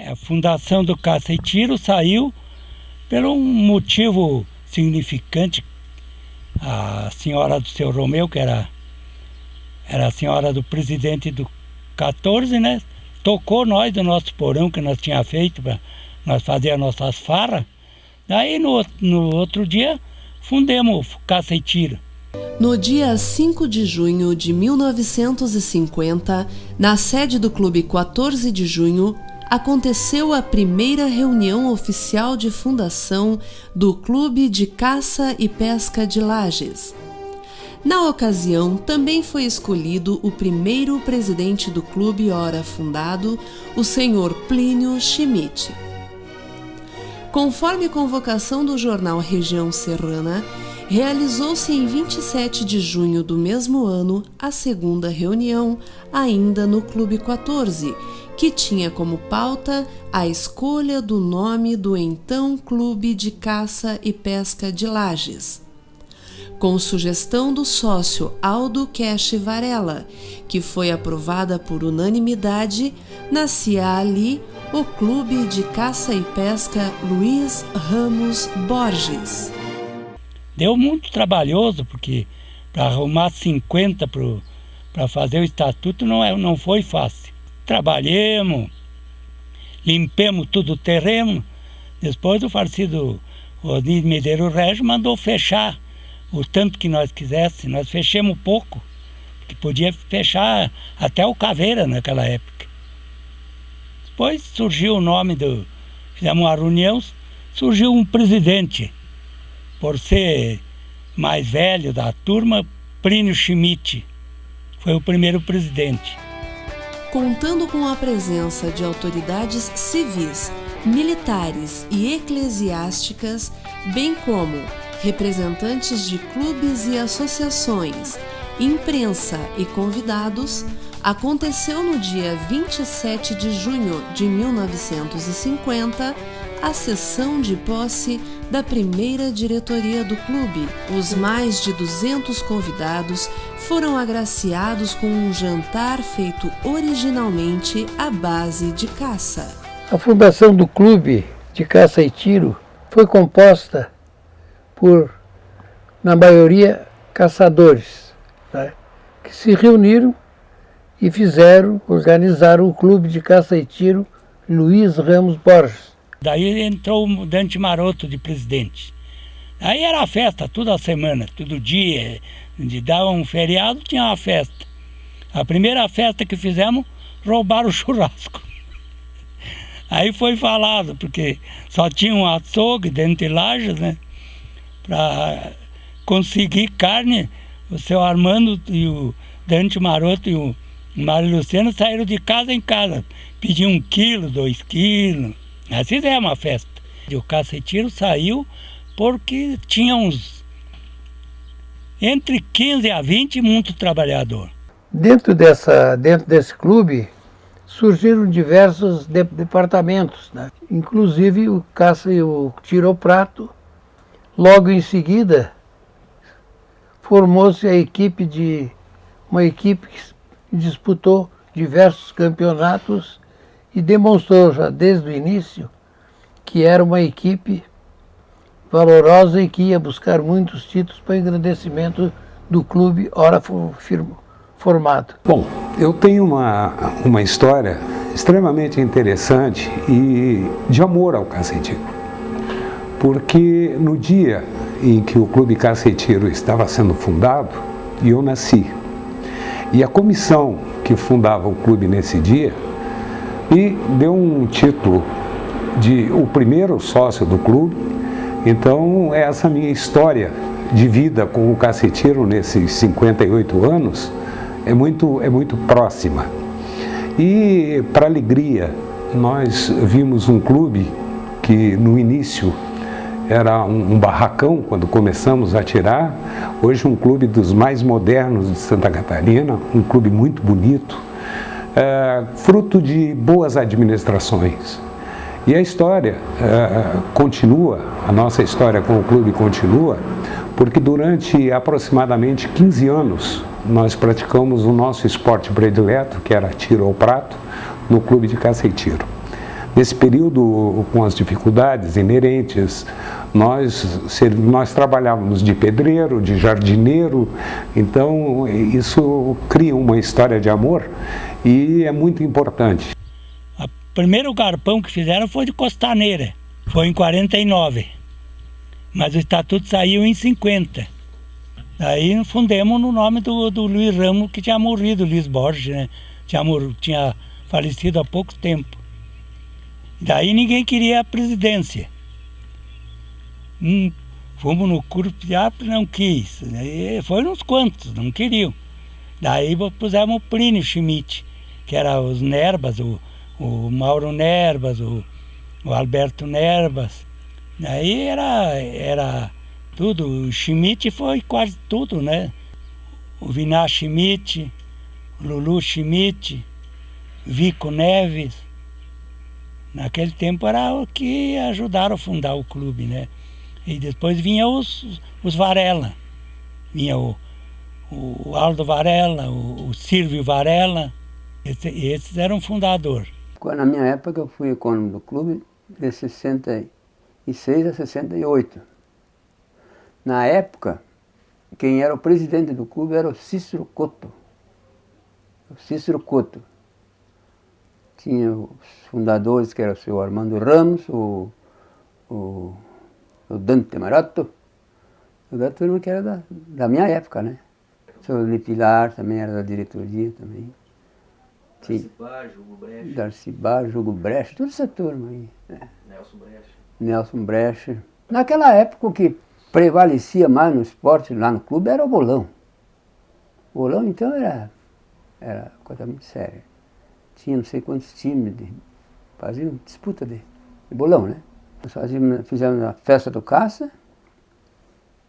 A fundação do Caça e Tiro saiu por um motivo significante. A senhora do seu Romeu, que era a senhora do presidente do 14, né? Tocou nós do nosso porão que nós tínhamos feito para nós fazer as nossas farras. Daí no outro dia fundemos o Caça e Tiro. No dia 5 de junho de 1950, na sede do Clube 14 de Junho, aconteceu a primeira reunião oficial de fundação do Clube de Caça e Pesca de Lages. Na ocasião, também foi escolhido o primeiro presidente do clube ora fundado, o senhor Plínio Schmidt. Conforme convocação do jornal Região Serrana, realizou-se em 27 de junho do mesmo ano a segunda reunião, ainda no Clube 14, que tinha como pauta a escolha do nome do então Clube de Caça e Pesca de Lages. Com sugestão do sócio Aldo Cash Varela, que foi aprovada por unanimidade, nascia ali o Clube de Caça e Pesca Luiz Ramos Borges. Deu muito trabalhoso, porque para arrumar 50 para fazer o estatuto não foi fácil. Trabalhamos, limpemos todo o terreno. Depois o falecido Osni Medeiros Régio mandou fechar o tanto que nós quisesse. Nós fechamos pouco, porque podia fechar até o Caveira naquela época. Depois surgiu o nome fizemos uma reunião, surgiu um presidente. Por ser mais velho da turma, Plínio Schmidt foi o primeiro presidente. Contando com a presença de autoridades civis, militares e eclesiásticas, bem como representantes de clubes e associações, imprensa e convidados, aconteceu no dia 27 de junho de 1950 a sessão de posse da primeira diretoria do clube. Os mais de 200 convidados foram agraciados com um jantar feito originalmente à base de caça. A fundação do Clube de Caça e Tiro foi composta por, na maioria, caçadores, né, que se reuniram e organizaram o Clube de Caça e Tiro Luiz Ramos Borges. Daí entrou o Dante Maroto de presidente. Aí era a festa toda semana, todo dia. De dar um feriado, tinha uma festa. A primeira festa que fizemos, roubaram o churrasco. Aí foi falado, porque só tinha um açougue dentro de Lages, né? Para conseguir carne, o seu Armando e o Dante Maroto e o Mário Luciano saíram de casa em casa. Pediam 1 quilo, 2 quilos. Nós fizemos uma festa. O Caça e Tiro saiu porque tinha entre 15 a 20 muito trabalhador. Dentro desse clube surgiram diversos departamentos, né? Inclusive o Caça e o Tiro ao Prato. Logo em seguida formou-se uma equipe que disputou diversos campeonatos e demonstrou já desde o início que era uma equipe valorosa e que ia buscar muitos títulos para o engrandecimento do clube ora formado. Bom, eu tenho uma história extremamente interessante e de amor ao Caça e Tiro, porque no dia em que o Clube Caça e Tiro estava sendo fundado, eu nasci. E a comissão que fundava o clube nesse dia me deu um título de o primeiro sócio do clube. Então, essa minha história de vida com o Caça e Tiro nesses 58 anos é muito próxima. E, para alegria, nós vimos um clube que no início era um barracão quando começamos a tirar, hoje um clube dos mais modernos de Santa Catarina, um clube muito bonito, fruto de boas administrações. E a história continua, a nossa história com o clube continua, porque durante aproximadamente 15 anos nós praticamos o nosso esporte predileto, que era tiro ao prato, no Clube de Caça e Tiro. Nesse período, com as dificuldades inerentes, nós trabalhávamos de pedreiro, de jardineiro, então isso cria uma história de amor e é muito importante. O primeiro galpão que fizeram foi de Costaneira, foi em 49, mas o estatuto saiu em 50. Aí fundemos no nome do Luiz Ramos, que tinha morrido, Luiz Borges, né? Tinha falecido há pouco tempo. Daí ninguém queria a presidência. Fomos no curso, não quis. Daí foram uns quantos, não queriam. Daí pusemos o Plínio Schmidt, que era os Nerbas, o Mauro Nerbas, o Alberto Nerbas. Daí era tudo. O Schmidt foi quase tudo, né? O Vinar Schmidt, o Lulu Schmidt, Vico Neves. Naquele tempo era o que ajudaram a fundar o clube, né? E depois vinha os Varela. Vinha o Aldo Varela, o Silvio Varela. Esses eram fundadores. Na minha época eu fui econômico do clube de 66 a 68. Na época, quem era o presidente do clube era o Cícero Couto. O Cícero Couto. Tinha os fundadores, que era o senhor Armando Ramos, o Dante Maroto, toda a turma que era da minha época, né? O senhor Lipilar também era da diretoria também. Darcibar, Jugo Brecht, toda essa turma aí. Né? Nelson Brecht. Naquela época o que prevalecia mais no esporte lá no clube era o bolão. O bolão então era coisa muito séria. Tinha não sei quantos times, faziam disputa de bolão, né? Nós fizemos a festa do caça,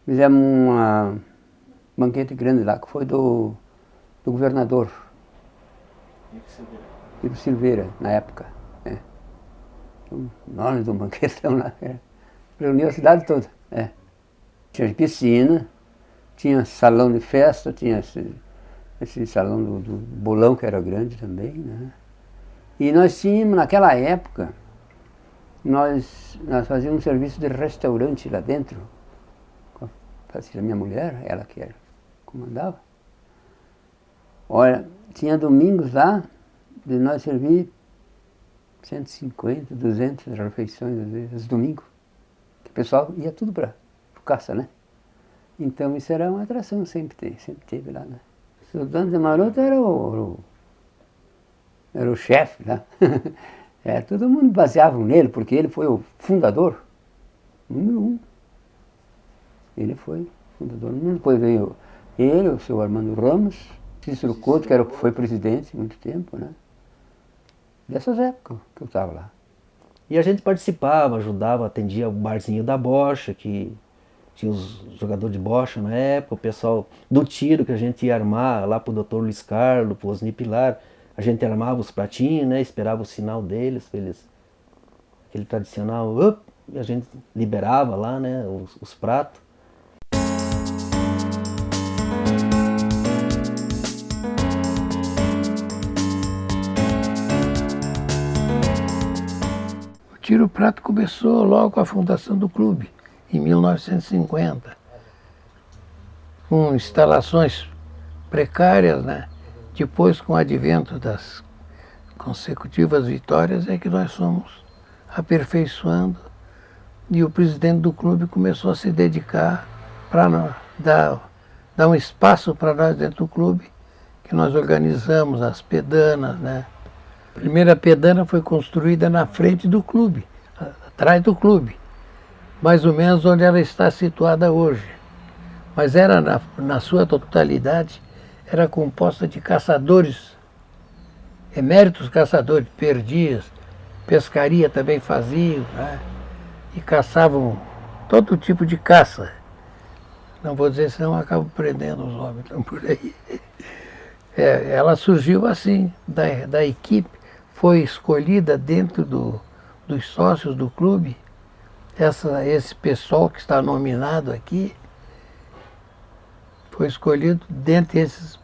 fizemos uma banquete grande lá, que foi do governador Ivo Silveira, na época. Né? O nome do banquetão lá, reuniu a cidade toda. É. Tinha piscina, tinha salão de festa, tinha esse salão do bolão, que era grande também, né? E nós tínhamos, naquela época, nós fazíamos um serviço de restaurante lá dentro. A minha mulher, ela que comandava. Olha, tinha domingos lá, de nós servir 150, 200 refeições, às vezes, domingos. Que o pessoal ia tudo para caça, né? Então isso era uma atração, sempre teve lá, né? O Dante Maroto era o chefe lá. Todo mundo baseava nele, porque ele foi o fundador, número 1. Ele foi fundador número 1. Depois veio ele, o senhor Armando Ramos, Cícero Couto, que foi presidente há muito tempo, né? Dessas épocas que eu estava lá. E a gente participava, ajudava, atendia o barzinho da bocha, que tinha os jogadores de bocha na época, o pessoal do tiro que a gente ia armar lá pro Dr. Luiz Carlos, pro Osni Pilar. A gente armava os pratinhos, né? Esperava o sinal deles, aquele tradicional, e a gente liberava lá, né? Os pratos. O tiro-prato começou logo com a fundação do clube, em 1950, com instalações precárias, né? Depois, com o advento das consecutivas vitórias, é que nós fomos aperfeiçoando e o presidente do clube começou a se dedicar para dar um espaço para nós dentro do clube, que nós organizamos as pedanas, né? A primeira pedana foi construída na frente do clube, atrás do clube, mais ou menos onde ela está situada hoje. Mas era, na sua totalidade, era composta de caçadores, eméritos caçadores, perdias, pescaria também faziam, né? E caçavam todo tipo de caça. Não vou dizer, senão eu acabo prendendo os homens, estão por aí. Ela surgiu assim, da equipe, foi escolhida dentro dos sócios do clube, esse pessoal que está nominado aqui, foi escolhido dentre esses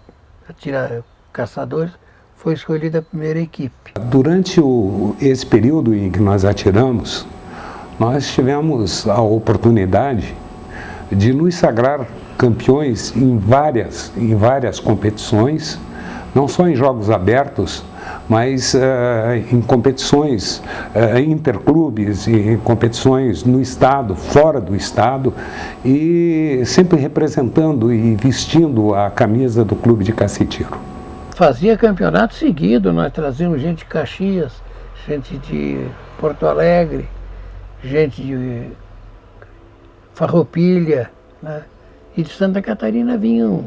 caçadores, foi escolhida a primeira equipe. Durante esse período em que nós atiramos, nós tivemos a oportunidade de nos sagrar campeões em várias competições, não só em jogos abertos, mas em competições interclubes, em competições no estado, fora do estado, e sempre representando e vestindo a camisa do clube de Cacetiro. Fazia campeonato seguido, nós trazíamos gente de Caxias, gente de Porto Alegre, gente de Farroupilha, né? E de Santa Catarina vinham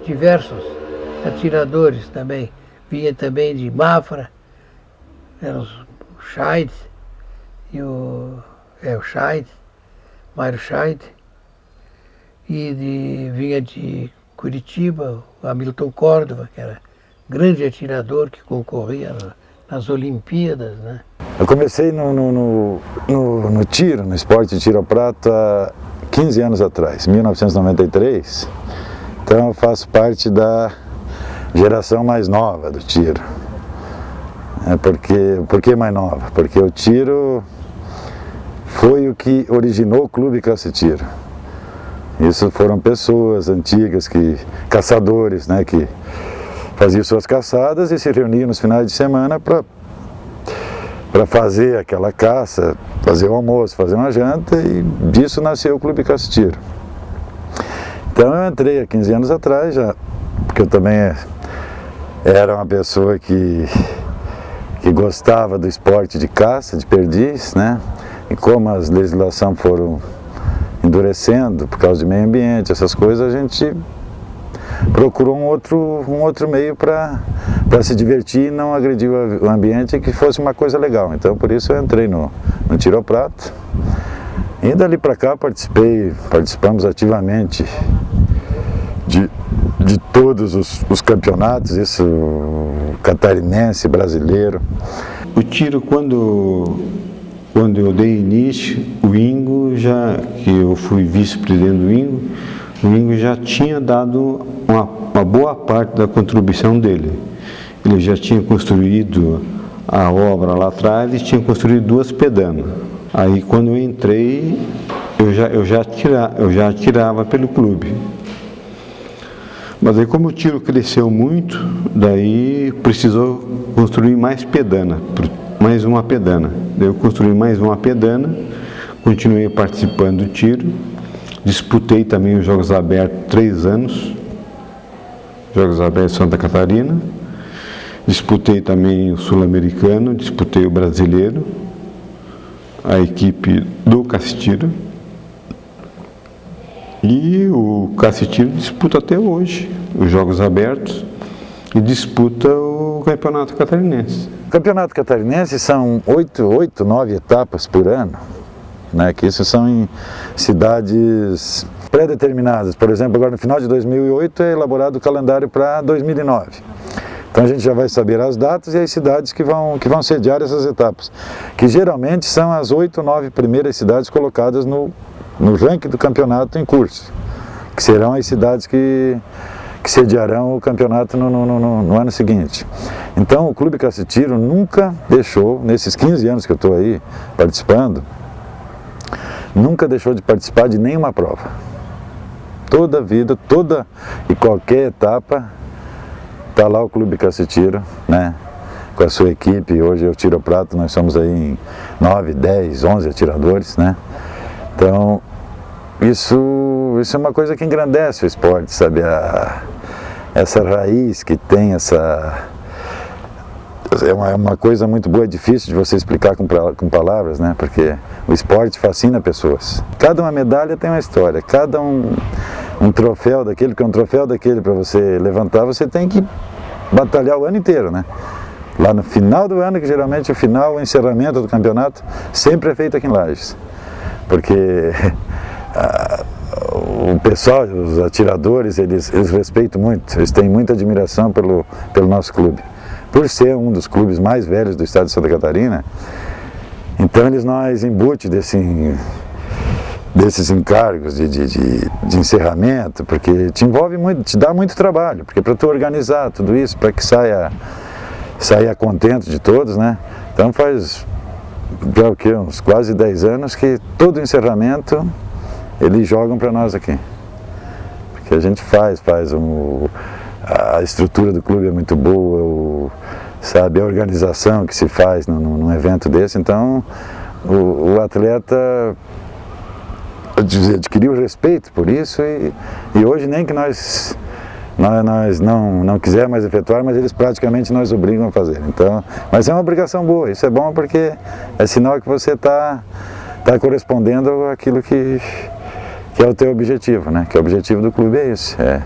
diversos atiradores também. Vinha também de Mafra, eram o Scheid e o Scheid, Mário Scheid, e vinha de Curitiba, o Hamilton Córdova, que era grande atirador que concorria nas Olimpíadas, né? Eu comecei no tiro, no esporte de tiro à prata, 15 anos atrás, 1993. Então eu faço parte da geração mais nova do tiro. Por que mais nova? Porque o tiro foi o que originou o Clube Cacetiro. Isso foram pessoas antigas, caçadores, né, que faziam suas caçadas e se reuniam nos finais de semana para fazer aquela caça, fazer o almoço, fazer uma janta, e disso nasceu o Clube Cacetiro. Então eu entrei há 15 anos atrás, já, porque eu também era uma pessoa que gostava do esporte de caça, de perdiz, né? E como as legislações foram endurecendo por causa do meio ambiente, essas coisas, a gente procurou um outro meio para se divertir e não agredir o ambiente, que fosse uma coisa legal. Então por isso eu entrei no tiro ao prato. E dali para cá participamos ativamente de todos os campeonatos, isso catarinense, brasileiro. O tiro, quando eu dei início, o Ingo, que eu fui vice-presidente do Ingo, o Ingo já tinha dado uma boa parte da contribuição dele. Ele já tinha construído a obra lá atrás e tinha construído 2 pedanas. Aí quando eu entrei, eu já atirava pelo clube. Mas aí como o tiro cresceu muito, daí precisou construir mais pedana, mais uma pedana. Daí eu construí mais uma pedana, continuei participando do tiro, disputei também os Jogos Abertos 3 anos, Jogos Abertos de Santa Catarina, disputei também o Sul-Americano, disputei o Brasileiro, a equipe do Cacetiro. E o Cacetiro disputa até hoje os Jogos Abertos e disputa o Campeonato Catarinense. O Campeonato Catarinense são 8, 9 etapas por ano, né, que isso são em cidades pré-determinadas. Por exemplo, agora no final de 2008 é elaborado o calendário para 2009. Então a gente já vai saber as datas e as cidades que vão sediar essas etapas, que geralmente são as 8 ou 9 primeiras cidades colocadas no ranking do campeonato em curso, que serão as cidades que sediarão o campeonato no ano seguinte. Então o Clube Cacetiro nunca deixou, nesses 15 anos que eu estou aí participando, nunca deixou de participar de nenhuma prova. Toda vida, toda e qualquer etapa, está lá o Clube Cacetiro, né, com a sua equipe. Hoje eu tiro ao prato, nós somos aí em 9, 10, 11 atiradores, né? Então, isso é uma coisa que engrandece o esporte, sabe? Essa raiz que tem, é uma coisa muito boa, é difícil de você explicar com palavras, né? Porque o esporte fascina pessoas. Cada uma medalha tem uma história, cada um troféu daquele, porque um troféu daquele para você levantar, você tem que batalhar o ano inteiro, né? Lá no final do ano, que geralmente o encerramento do campeonato, sempre é feito aqui em Lages. Porque o pessoal, os atiradores, eles respeitam muito, eles têm muita admiração pelo nosso clube. Por ser um dos clubes mais velhos do estado de Santa Catarina, então eles nos embutem desses encargos de encerramento, porque te envolve muito, te dá muito trabalho, porque para tu organizar tudo isso, para que saia saía contente de todos, né? Então faz o quê? Uns quase 10 anos que todo encerramento eles jogam para nós aqui. Porque a gente a estrutura do clube é muito boa, sabe, a organização que se faz num evento desse, então o atleta adquiriu respeito por isso e hoje nem que nós não quiser mais efetuar, mas eles praticamente nos obrigam a fazer. Então, mas é uma obrigação boa, isso é bom porque é sinal que você está correspondendo àquilo que é o teu objetivo, né? Que o objetivo do clube é isso, é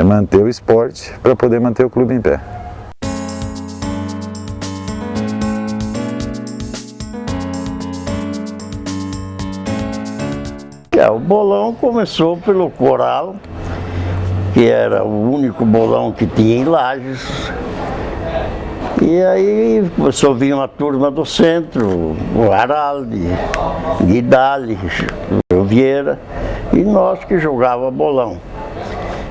manter o esporte para poder manter o clube em pé. O bolão começou pelo coral, que era o único bolão que tinha em Lages. E aí começou a vir uma turma do centro, o Araldi, Guidali, o Vieira, e nós que jogava bolão.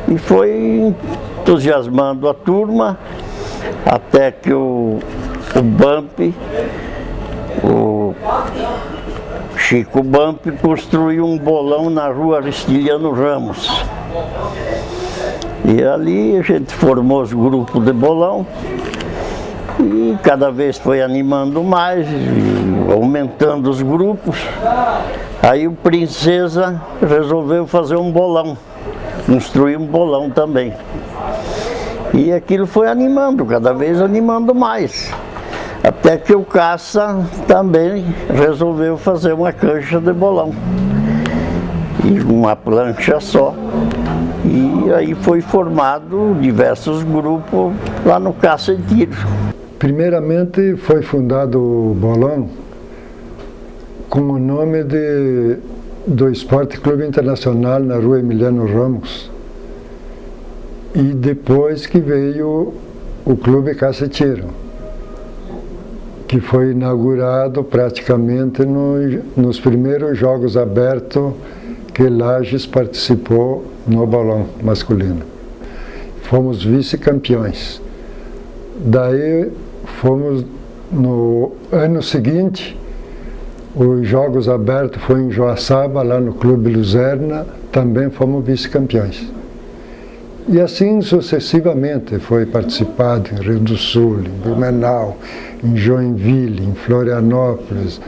E foi entusiasmando a turma, até que o Bump, o Chico Bump, construiu um bolão na rua Aristiliano Ramos. E ali a gente formou os grupos de bolão e cada vez foi animando mais, aumentando os grupos. Aí o Princesa resolveu fazer um bolão, construir um bolão também. E aquilo foi animando, cada vez animando mais. Até que o Caça também resolveu fazer uma cancha de bolão. E uma plancha só. E aí foi formado diversos grupos lá no Caça e Tiro. Primeiramente foi fundado o bolão com o nome do Esporte Clube Internacional na rua Emiliano Ramos. E depois que veio o Clube Caça e Tiro, que foi inaugurado praticamente nos primeiros Jogos Abertos que Lages participou no bolão masculino. Fomos vice-campeões. Daí fomos no ano seguinte, os Jogos Abertos foi em Joaçaba, lá no Clube Luzerna, também fomos vice-campeões. E assim sucessivamente foi participado em Rio do Sul, em Blumenau, em Joinville, em Florianópolis,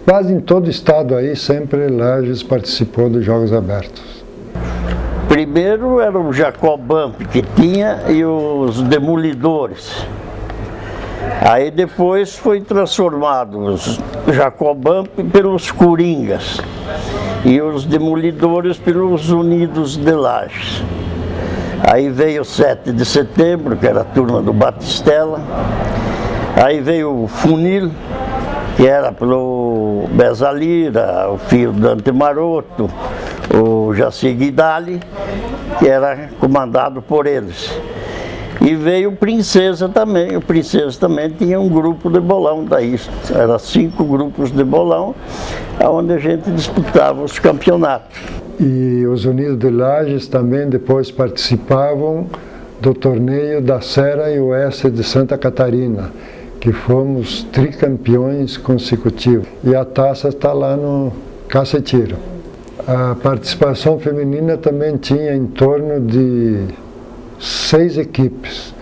quase em todo o estado aí, sempre Lages participou dos Jogos Abertos. Primeiro era o Jacó Bump que tinha e os Demolidores. Aí depois foi transformado os Jacó Bump pelos Coringas e os Demolidores pelos Unidos de Lages. Aí veio o 7 de setembro, que era a turma do Batistella. Aí veio o Funil, que era pelo Besalira, o filho do Dante Maroto, o Jaci Guidali, que era comandado por eles. E veio o Princesa também. O Princesa também tinha um grupo de bolão daí. Eram 5 grupos de bolão, onde a gente disputava os campeonatos. E os Unidos de Lages também depois participavam do torneio da Serra e Oeste de Santa Catarina, que fomos tricampeões consecutivos. E a taça está lá no Caça e Tiro. A participação feminina também tinha em torno de 6 equipes.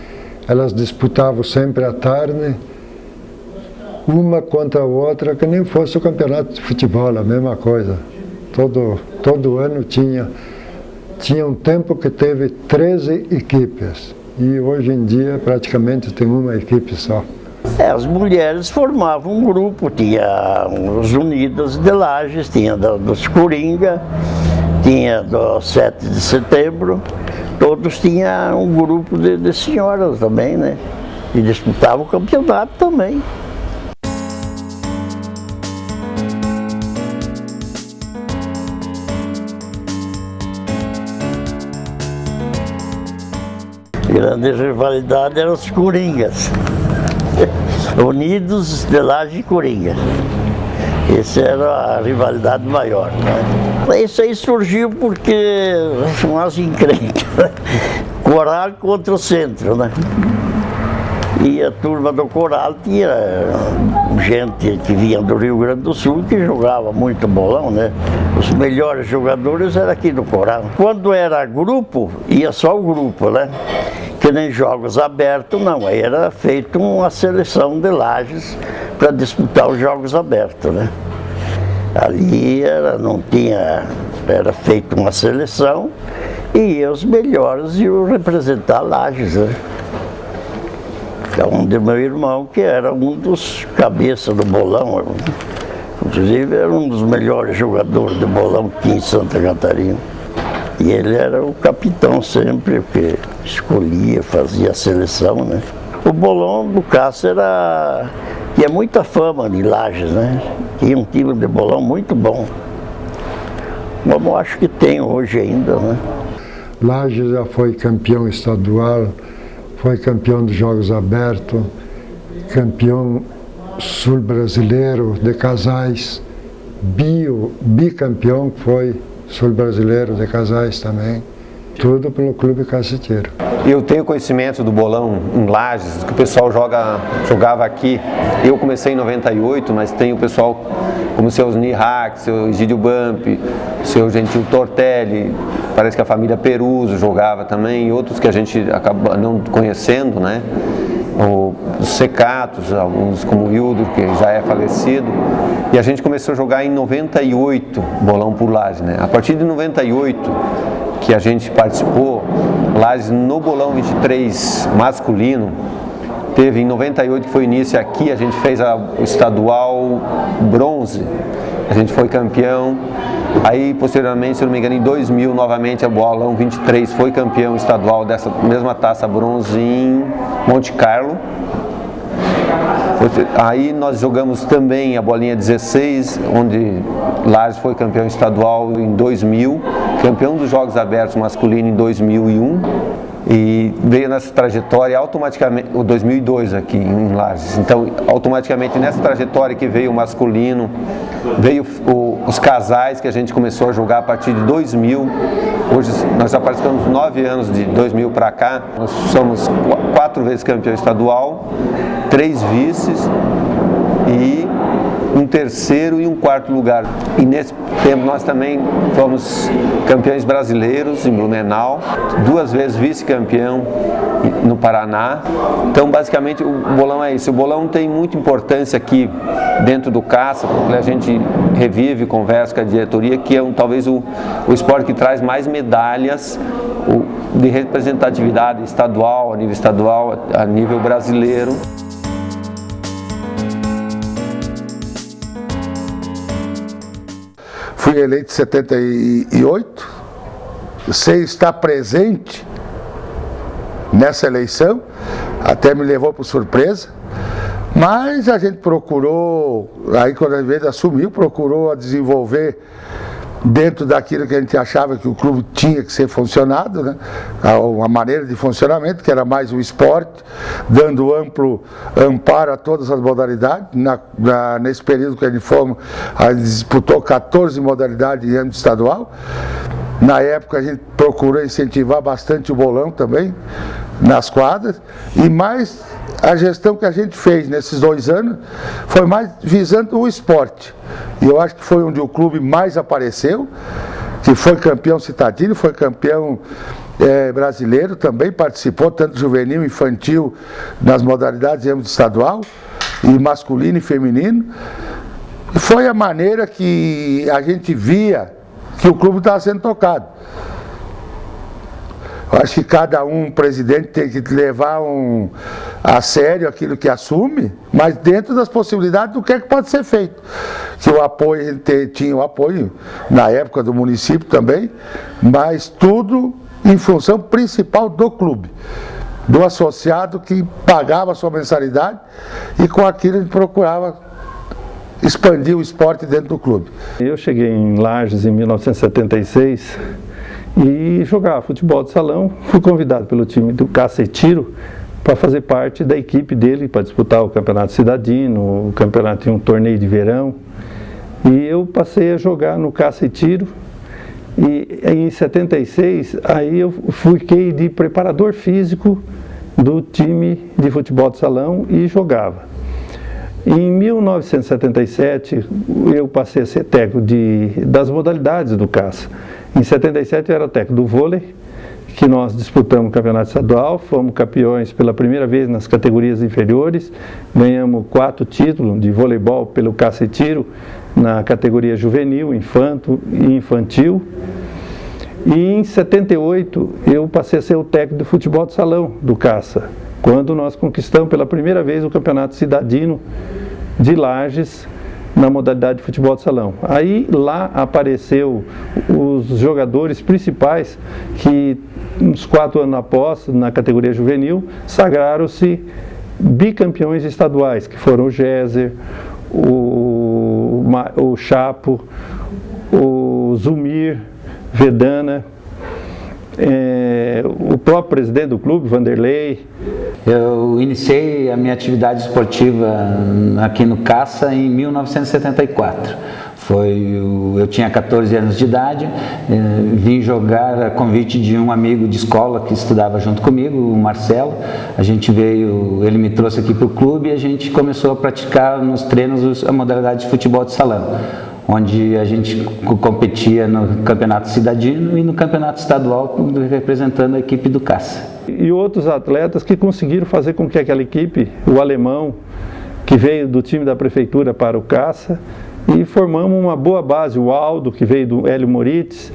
Elas disputavam sempre à tarde, uma contra a outra, que nem fosse o campeonato de futebol, a mesma coisa. Todo ano tinha um tempo que teve 13 equipes e hoje em dia praticamente tem uma equipe só. As mulheres formavam um grupo, tinha os Unidas de Lages, tinha dos Coringa, tinha do 7 de setembro, todos tinham um grupo de senhoras também, né? E disputavam o campeonato também. Grande rivalidade eram os Coringas. Unidos de Lages e Coringa. Essa era a rivalidade maior, né? Isso aí surgiu porque umas encrencas. Coral contra o centro, né? E a turma do coral tinha gente que vinha do Rio Grande do Sul que jogava muito bolão, né? Os melhores jogadores eram aqui do coral. Quando era grupo, ia só o grupo, né? Que nem jogos abertos, não. Aí era feita uma seleção de Lages para disputar os jogos abertos, né? Ali era feita uma seleção e os melhores iam representar Lages, né? Então, de meu irmão, que era um dos cabeças do bolão, inclusive era um dos melhores jogadores de bolão que tinha em Santa Catarina. E ele era o capitão sempre, porque escolhia, fazia a seleção, né? O bolão do Cássio tinha muita fama de Lages, né? Tinha um time de bolão muito bom. Como eu acho que tem hoje ainda, né? Lages já foi campeão estadual, foi campeão dos Jogos Abertos, campeão sul-brasileiro de casais, bicampeão foi sul-brasileiro de casais também, tudo pelo Clube Caceteiro. Eu tenho conhecimento do bolão em Lages, que o pessoal jogava aqui. Eu comecei em 98, mas tem o pessoal como o seu Osni Hack, seu Egídio Bump, seu Gentil Tortelli, parece que a família Peruso jogava também, e outros que a gente acaba não conhecendo, né? Os Secatos, alguns como o Hildo, que já é falecido. E a gente começou a jogar em 98, bolão por Lages, né? A partir de 98, que a gente participou, Lages no bolão 23 masculino, teve em 98, que foi o início aqui, a gente fez o estadual bronze, a gente foi campeão. Aí, posteriormente, se eu não me engano, em 2000, novamente, a bolão 23 foi campeão estadual dessa mesma taça bronze em Monte Carlo. Aí nós jogamos também a bolinha 16, onde Lages foi campeão estadual em 2000, campeão dos Jogos Abertos masculino em 2001. E veio nessa trajetória automaticamente, o 2002 aqui em Lages. Então, automaticamente nessa trajetória que veio o masculino, veio os casais que a gente começou a jogar a partir de 2000. Hoje nós já participamos 9 anos de 2000 para cá. Nós somos 4 vezes campeão estadual, 3 vices e um terceiro e um quarto lugar. E nesse tempo nós também fomos campeões brasileiros em Blumenau, 2 vezes vice-campeão no Paraná. Então, basicamente, o bolão é isso. O bolão tem muita importância aqui dentro do Caça, porque a gente revive, conversa com a diretoria, que é talvez o esporte que traz mais medalhas de representatividade estadual, a nível brasileiro. Fui eleito em 78, sem estar presente nessa eleição, até me levou por surpresa, mas a gente procurou, aí quando a gente assumiu, procurou desenvolver dentro daquilo que a gente achava que o clube tinha que ser funcionado, né? Uma maneira de funcionamento, que era mais o esporte, dando amplo amparo a todas as modalidades. Nesse período que a gente disputou 14 modalidades em âmbito estadual. Na época a gente procurou incentivar bastante o bolão também, nas quadras, e mais a gestão que a gente fez nesses 2 anos foi mais visando o esporte. E eu acho que foi onde o clube mais apareceu, que foi campeão citadino, foi campeão brasileiro também, participou tanto juvenil, infantil, nas modalidades em âmbito estadual, e masculino e feminino. E foi a maneira que a gente via que o clube estava sendo tocado. Eu acho que cada presidente tem que levar a sério aquilo que assume, mas dentro das possibilidades do que é que pode ser feito. Que o apoio, a gente tinha o apoio na época do município também, mas tudo em função principal do clube, do associado que pagava a sua mensalidade, e com aquilo a gente procurava expandir o esporte dentro do clube. Eu cheguei em Lages em 1976 e jogava futebol de salão. Fui convidado pelo time do Caça e Tiro para fazer parte da equipe dele, para disputar o campeonato cidadino, o campeonato tinha um torneio de verão. E eu passei a jogar no Caça e Tiro. E em 76, aí eu fiquei de preparador físico do time de futebol de salão e jogava. Em 1977, eu passei a ser técnico das modalidades do caça. Em 77 eu era técnico do vôlei, que nós disputamos o campeonato estadual, fomos campeões pela primeira vez nas categorias inferiores, ganhamos 4 títulos de voleibol pelo caça e tiro na categoria juvenil, infanto e infantil. E em 78 eu passei a ser o técnico do futebol de salão do caça, quando nós conquistamos pela primeira vez o campeonato cidadino de Lages na modalidade de futebol de salão. Aí lá apareceu os jogadores principais que uns 4 anos após, na categoria juvenil, sagraram-se bicampeões estaduais, que foram o Géser, o Chapo, o Zumir, Vedana, o próprio presidente do clube, Vanderlei. Eu iniciei a minha atividade esportiva aqui no Caça em 1974. Eu tinha 14 anos de idade, vim jogar a convite de um amigo de escola que estudava junto comigo, o Marcelo. A gente ele me trouxe aqui para o clube e a gente começou a praticar nos treinos a modalidade de futebol de salão, onde a gente competia no campeonato cidadino e no campeonato estadual representando a equipe do Caça. E outros atletas que conseguiram fazer com que aquela equipe, o alemão, que veio do time da prefeitura para o Caça, e formamos uma boa base, o Aldo, que veio do Hélio Moritz,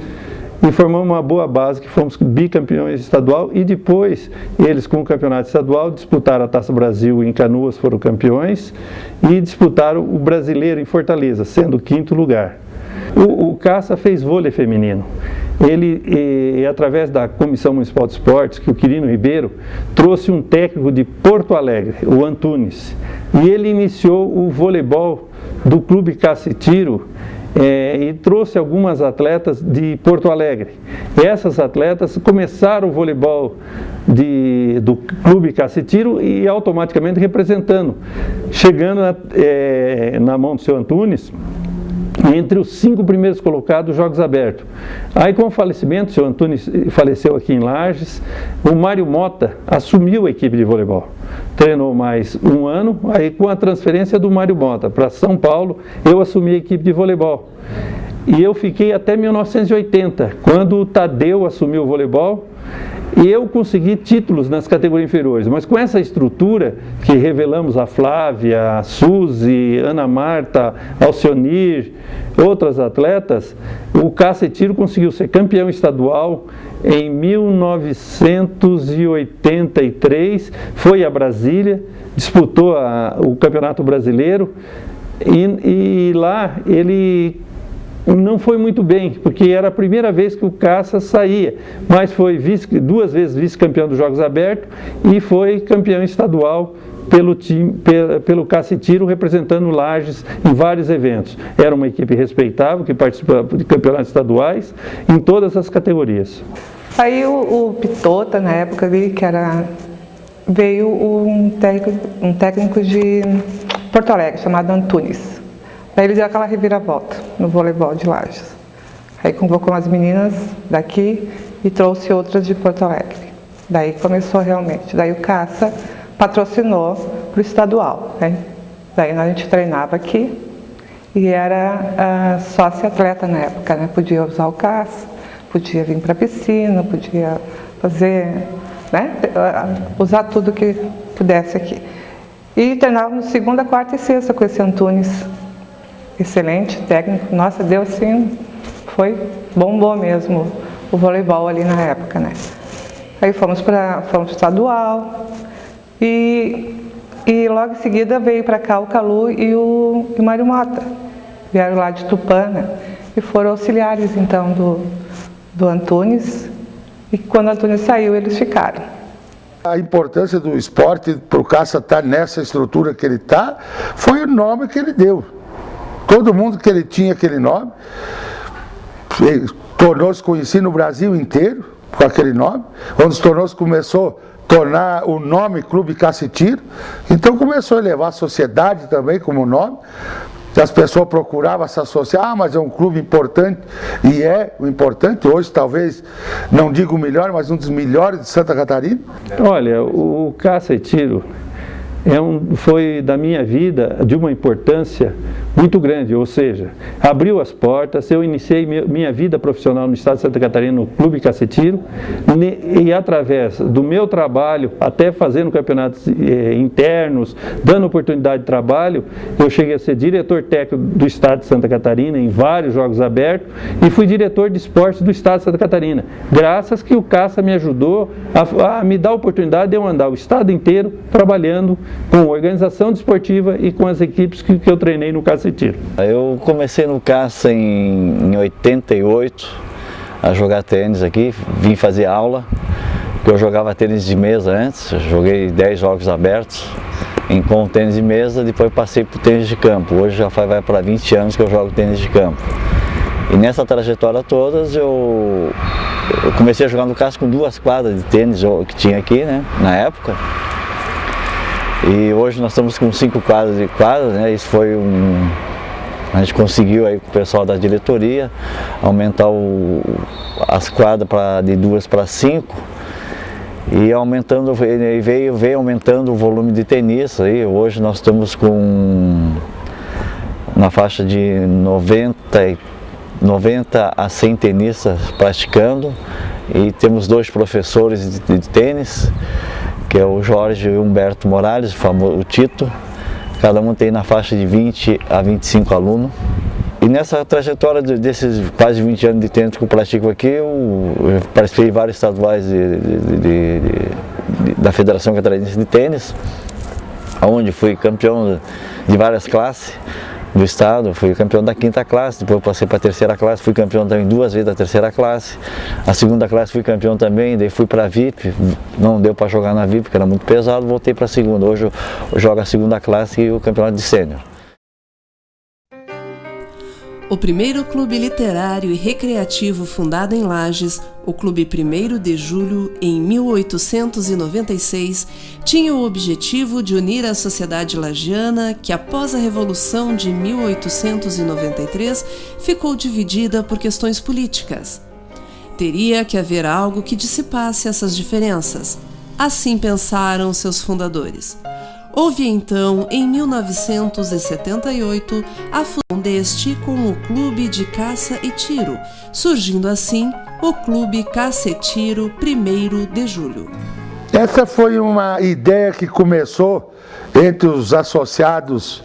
e formamos uma boa base que fomos bicampeões estadual, e depois eles com o campeonato estadual disputaram a Taça Brasil em Canoas, foram campeões, e disputaram o brasileiro em Fortaleza, sendo o 5º lugar. O Caça fez vôlei feminino. Ele, através da Comissão Municipal de Esportes, que o Quirino Ribeiro trouxe um técnico de Porto Alegre, o Antunes, e ele iniciou o voleibol do Clube Caça e Tiro, e trouxe algumas atletas de Porto Alegre. E essas atletas começaram o voleibol do Clube Caça e Tiro e automaticamente representando, chegando na mão do seu Antunes, entre os 5 primeiros colocados dos Jogos Abertos. Aí, com o falecimento, o seu Antunes faleceu aqui em Lages, o Mário Mota assumiu a equipe de voleibol. Treinou mais 1 ano, aí com a transferência do Mário Mota para São Paulo, eu assumi a equipe de voleibol. E eu fiquei até 1980, quando o Tadeu assumiu o voleibol, e eu consegui títulos nas categorias inferiores, mas com essa estrutura que revelamos a Flávia, a Suzy, Ana Marta, Alcionir, outras atletas, o Caça e Tiro conseguiu ser campeão estadual em 1983, foi a Brasília, disputou o Campeonato Brasileiro e lá ele não foi muito bem, porque era a primeira vez que o Caça saía, mas foi 2 vezes vice-campeão dos Jogos Abertos e foi campeão estadual pelo Caça e Tiro, representando Lages em vários eventos. Era uma equipe respeitável que participava de campeonatos estaduais em todas as categorias. Aí o Pitota, na época ali, veio um técnico de Porto Alegre, chamado Antunes. Daí ele deu aquela reviravolta no voleibol de Lages. Aí convocou umas meninas daqui e trouxe outras de Porto Alegre. Daí começou realmente. Daí o Caça patrocinou para o estadual, né? Daí a gente treinava aqui e era sócio-atleta na época, né? Podia usar o Caça, podia vir para a piscina, podia fazer, né? Usar tudo que pudesse aqui. E treinávamos segunda, quarta e sexta com esse Antunes. Excelente técnico, nossa, deu assim, bombou mesmo o voleibol ali na época, né? Aí fomos para o estadual e logo em seguida veio para cá o Calu e o Mário Mota, vieram lá de Tupã, né? E foram auxiliares então do Antunes, e quando o Antunes saiu eles ficaram. A importância do esporte para o Caça estar nessa estrutura que ele está, foi o nome que ele deu. Todo mundo que ele tinha aquele nome, tornou-se conhecido no Brasil inteiro com aquele nome, onde tornou-se começou a tornar o nome Clube Caça e Tiro, então começou a levar a sociedade também como nome, as pessoas procuravam se associar, mas é um clube importante, e é o importante hoje, talvez, não digo o melhor, mas um dos melhores de Santa Catarina. Olha, o caça e tiro foi da minha vida de uma importância muito grande, ou seja, abriu as portas. Eu iniciei minha vida profissional no estado de Santa Catarina no Clube Caça e Tiro, e através do meu trabalho, até fazendo campeonatos internos, dando oportunidade de trabalho, eu cheguei a ser diretor técnico do estado de Santa Catarina em vários jogos abertos, e fui diretor de esportes do estado de Santa Catarina, graças que o caça me ajudou a me dar a oportunidade de eu andar o estado inteiro trabalhando com organização desportiva e com as equipes que eu treinei no caça e tiro. Eu comecei no caça em 88 a jogar tênis aqui, vim fazer aula, porque eu jogava tênis de mesa antes, joguei 10 jogos abertos com tênis de mesa, depois passei para o tênis de campo. Hoje já vai para 20 anos que eu jogo tênis de campo. E nessa trajetória toda eu comecei a jogar no caça com 2 quadras de tênis que tinha aqui, né, na época. E hoje nós estamos com 5 quadras, né? Isso foi a gente conseguiu aí com o pessoal da diretoria aumentar as quadras de 2 para 5 e aumentando, veio aumentando o volume de tenistas aí. Hoje nós estamos na faixa de 90 a 100 tenistas praticando, e temos 2 professores de tênis, que é o Jorge e o Humberto Morales, o Tito. Cada um tem na faixa de 20 a 25 alunos. E nessa trajetória desses quase 20 anos de tênis que eu pratico aqui, eu participei de vários estaduais da Federação Catarinense de Tênis, onde fui campeão de várias classes do estado, fui campeão da 5ª classe, depois passei para a 3ª classe, fui campeão também 2 vezes da 3ª classe, a 2ª classe fui campeão também, daí fui para a VIP, não deu para jogar na VIP, porque era muito pesado, voltei para a 2ª, hoje eu jogo a 2ª classe e o campeonato de sênior. O primeiro clube literário e recreativo fundado em Lages, o Clube 1º de Julho, em 1896, tinha o objetivo de unir a sociedade lagiana que, após a Revolução de 1893, ficou dividida por questões políticas. Teria que haver algo que dissipasse essas diferenças. Assim pensaram seus fundadores. Houve então, em 1978, a fusão deste com o Clube de Caça e Tiro, surgindo assim o Clube Caça e Tiro 1º de Julho. Essa foi uma ideia que começou entre os associados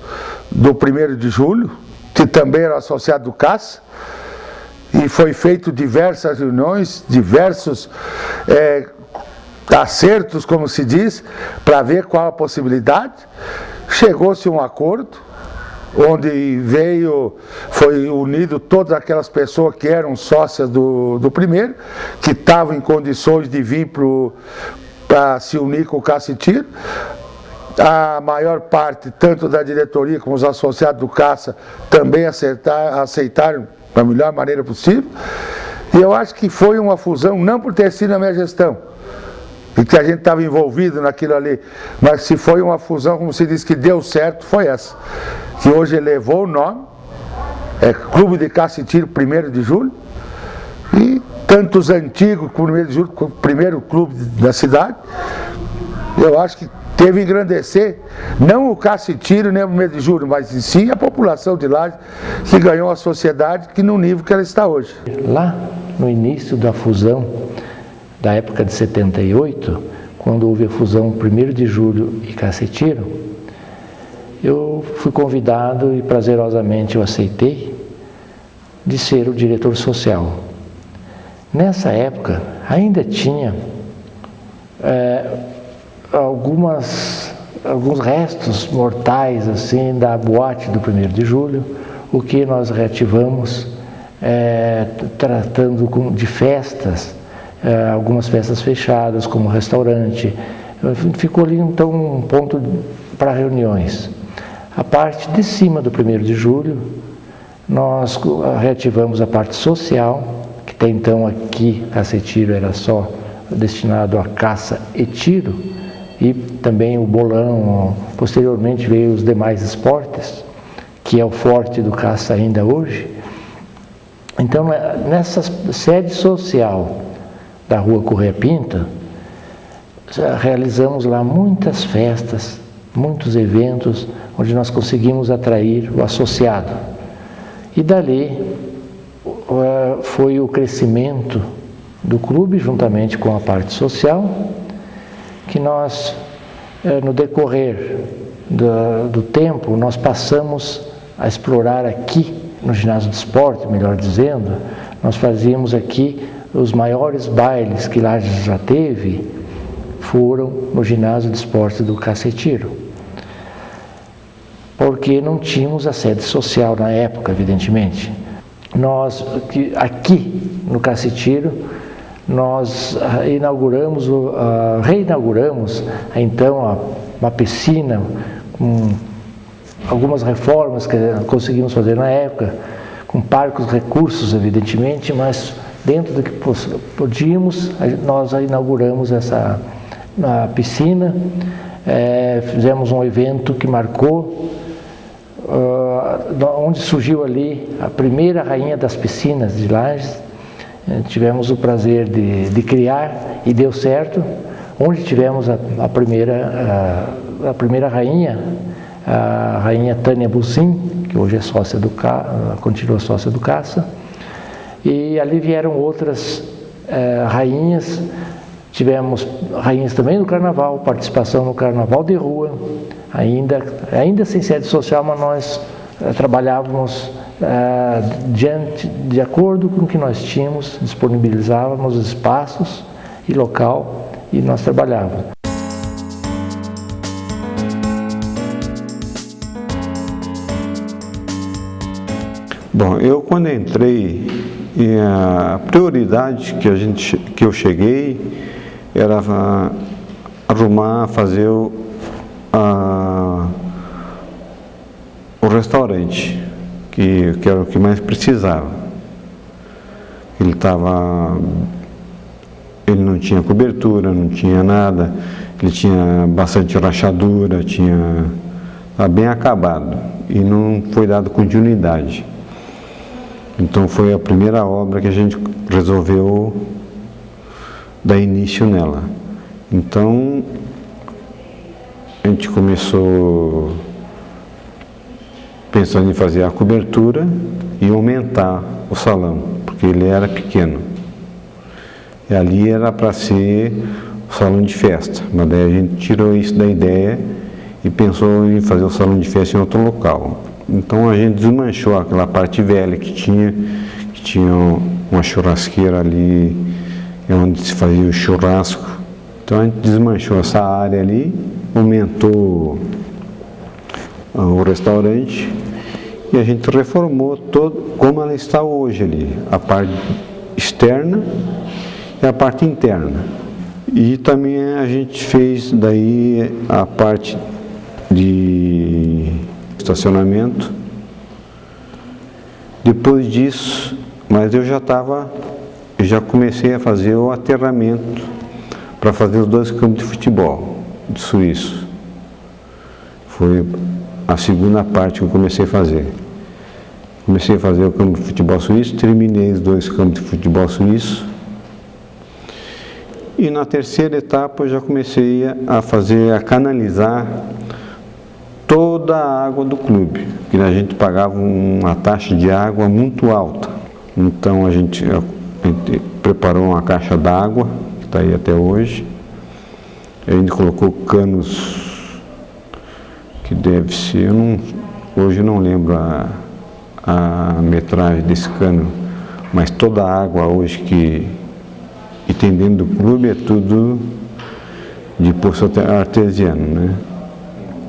do 1º de Julho, que também eram associados do Caça, e foi feito diversas reuniões, diversos acertos, como se diz, para ver qual a possibilidade. Chegou-se a um acordo, onde foi unido todas aquelas pessoas que eram sócias do 1º, que estavam em condições de vir para se unir com o Caça e Tiro. A maior parte, tanto da diretoria como os associados do Caça, também aceitaram da melhor maneira possível. E eu acho que foi uma fusão, não por ter sido na minha gestão, e que a gente estava envolvido naquilo ali, mas se foi uma fusão, como se diz, que deu certo, foi essa, que hoje elevou o nome, Clube de Caça e Tiro 1º de Julho, e tanto os antigos, como o 1º de Julho, como o primeiro clube da cidade. Eu acho que teve que engrandecer, não o Caça e Tiro, nem o 1º de Julho, mas em si a população de Lages, que ganhou a sociedade que no nível que ela está hoje. Lá no início da fusão, da época de 78, quando houve a fusão 1º de Julho e Caça e Tiro, eu fui convidado e prazerosamente eu aceitei de ser o diretor social. Nessa época ainda tinha alguns restos mortais assim da boate do 1º de Julho, o que nós reativamos tratando de festas, algumas festas fechadas, como restaurante. Ficou ali então um ponto para reuniões. A parte de cima do 1º de Julho, nós reativamos a parte social, que até então aqui, Caça e Tiro era só destinado a caça e tiro, e também o bolão. Posteriormente veio os demais esportes, que é o forte do Caça ainda hoje. Então, nessa sede social da Rua Correia Pinta, realizamos lá muitas festas, muitos eventos, onde nós conseguimos atrair o associado. E dali foi o crescimento do clube, juntamente com a parte social, que nós, no decorrer do tempo, nós passamos a explorar aqui, no ginásio de esporte, melhor dizendo, nós fazíamos aqui os maiores bailes que Lages já teve, foram no ginásio de esporte do Cacetiro. Porque não tínhamos a sede social na época, evidentemente. Nós, aqui no Cacetiro, nós reinauguramos então uma piscina com algumas reformas que conseguimos fazer na época, com parcos recursos, evidentemente, mas dentro do que podíamos, nós inauguramos essa piscina, fizemos um evento que marcou, onde surgiu ali a primeira rainha das piscinas de Lages. Tivemos o prazer de criar e deu certo, onde tivemos a primeira rainha, a rainha Tânia Bucim, que hoje é continua sócia do Caça, e ali vieram outras rainhas. Tivemos rainhas também do Carnaval, participação no Carnaval de rua, ainda sem sede social, mas nós trabalhávamos de acordo com o que nós tínhamos, disponibilizávamos espaços e local e nós trabalhávamos. Bom, eu quando entrei, a prioridade que eu cheguei era arrumar, fazer o restaurante, que era o que mais precisava. Ele não tinha cobertura, não tinha nada, ele tinha bastante rachadura, estava bem acabado e não foi dado continuidade. Então foi a primeira obra que a gente resolveu dar início nela. Então a gente começou pensando em fazer a cobertura e aumentar o salão, porque ele era pequeno. E ali era para ser o salão de festa, mas daí a gente tirou isso da ideia e pensou em fazer o salão de festa em outro local. Então a gente desmanchou aquela parte velha que tinha uma churrasqueira ali, onde se fazia o churrasco. Então a gente desmanchou essa área ali, aumentou o restaurante e a gente reformou todo como ela está hoje ali, a parte externa e a parte interna. E também a gente fez daí a parte de estacionamento. Depois disso, mas eu já comecei a fazer o aterramento para fazer os 2 campos de futebol de suíço. Foi a segunda parte que eu comecei a fazer. Comecei a fazer o campo de futebol suíço, terminei os 2 campos de futebol suíço. E na terceira etapa eu já comecei a canalizar toda a água do clube, porque a gente pagava uma taxa de água muito alta. Então a gente preparou uma caixa d'água, que está aí até hoje. A gente colocou canos que deve ser, hoje eu não lembro a metragem desse cano, mas toda a água hoje que tem dentro do clube é tudo de poço artesiano, né?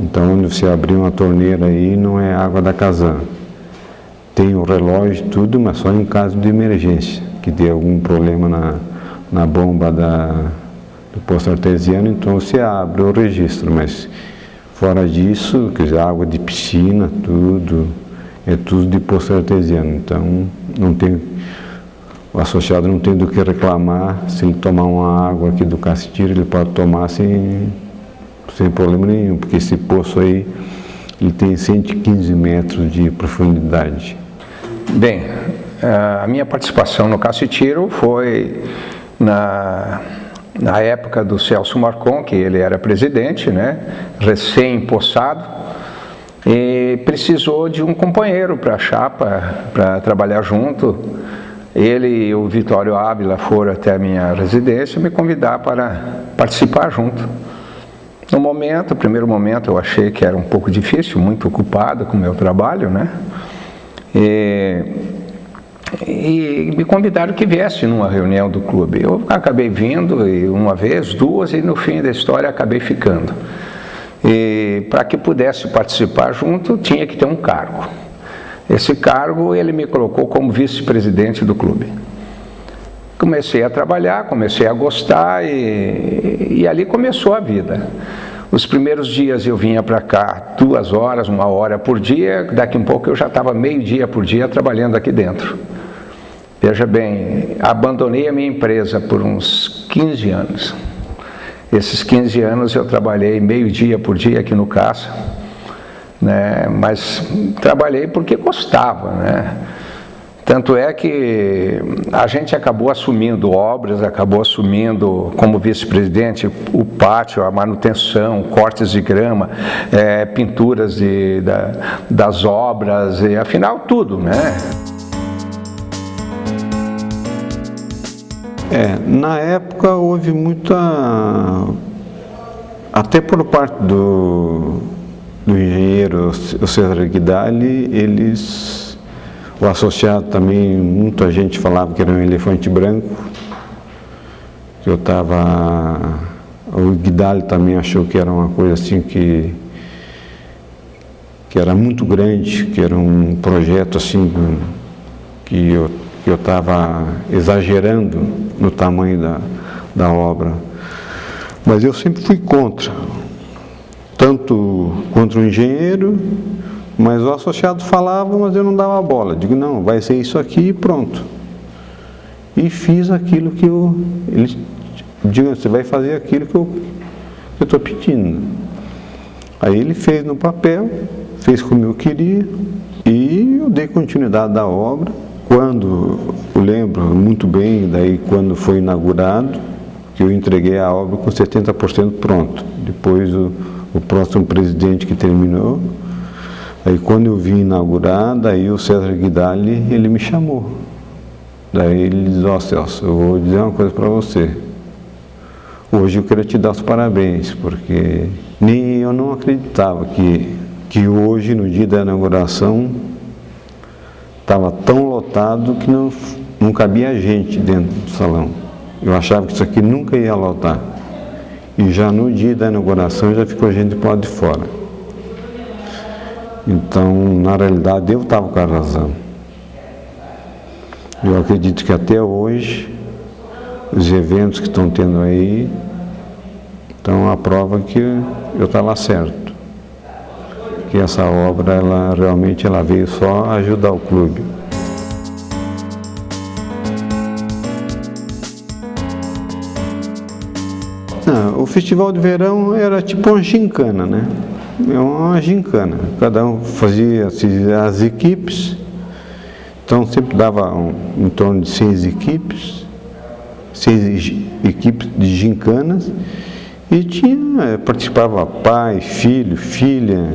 Então, onde você abrir uma torneira aí, não é água da Casan. Tem o relógio e tudo, mas só em caso de emergência, que dê algum problema na bomba do poço artesiano, então você abre o registro. Mas fora disso, quer dizer, água de piscina, tudo, é tudo de poço artesiano. Então, o associado não tem do que reclamar. Se ele tomar uma água aqui do Cacetiro, ele pode tomar sem problema nenhum, porque esse poço aí Ele tem 115 metros de profundidade. Bem, a minha participação no Cassitiro foi na época do Celso Marcon, que ele era presidente, né, recém-empossado, e precisou de um companheiro para a chapa, para trabalhar junto. Ele e o Vitório Ávila foram até a minha residência me convidar para participar junto. No primeiro momento eu achei que era um pouco difícil, muito ocupado com o meu trabalho, né? E me convidaram que viesse numa reunião do clube. Eu acabei vindo uma vez, duas, e no fim da história acabei ficando. E para que pudesse participar junto, tinha que ter um cargo. Esse cargo ele me colocou como vice-presidente do clube. Comecei a trabalhar, comecei a gostar e ali começou a vida. Os primeiros dias eu vinha para cá 2 horas, 1 hora por dia, daqui a pouco eu já estava meio dia por dia trabalhando aqui dentro. Veja bem, abandonei a minha empresa por uns 15 anos. Esses 15 anos eu trabalhei meio dia por dia aqui no Caça, né? Mas trabalhei porque gostava, né? Tanto é que a gente acabou assumindo obras, acabou assumindo como vice-presidente o pátio, a manutenção, cortes de grama, pinturas das obras, e afinal tudo, né? Na época houve muita, até por parte do engenheiro o César Guidali, o associado também, muita gente falava que era um elefante branco, o Guidali também achou que era uma coisa assim que era muito grande, que era um projeto assim que eu estava exagerando no tamanho da obra. Mas eu sempre fui contra o engenheiro, mas o associado falava, mas eu não dava bola. Digo, não, vai ser isso aqui e pronto. E fiz aquilo que ele digo, você vai fazer aquilo que eu estou pedindo. Aí ele fez no papel, fez como eu queria, e eu dei continuidade da obra. Quando, eu lembro muito bem, daí quando foi inaugurado, que eu entreguei a obra com 70% pronto. Depois o próximo presidente que terminou, aí quando eu vim inaugurar, daí o César Guidali, ele me chamou. Daí ele diz, ó Celso, eu vou dizer uma coisa para você. Hoje eu quero te dar os parabéns, porque nem eu não acreditava que hoje, no dia da inauguração, estava tão lotado que não cabia gente dentro do salão. Eu achava que isso aqui nunca ia lotar. E já no dia da inauguração já ficou gente do lado de fora. Então, na realidade, eu estava com a razão. Eu acredito que até hoje, os eventos que estão tendo aí, estão a prova que eu estava certo. Que essa obra, ela realmente veio só ajudar o clube. O festival de verão era tipo uma gincana, né? É uma gincana. Cada um fazia as equipes, então sempre dava em torno de 6 equipes de gincanas, e participava pai, filho, filha,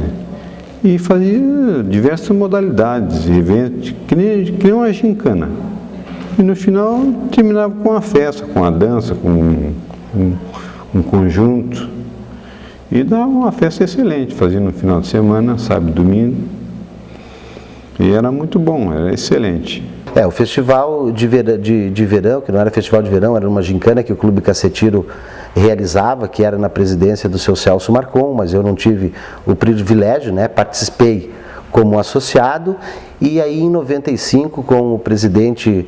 e fazia diversas modalidades, eventos, que nem uma gincana. E no final terminava com a festa, com a dança, com um conjunto. E dava uma festa excelente, fazia no final de semana, sábado e domingo. E era muito bom, era excelente. O festival de verão, que não era festival de verão, era uma gincana que o Clube Cassitiro realizava, que era na presidência do seu Celso Marcon, mas eu não tive o privilégio, né? Participei como associado, e aí em 95, com o presidente,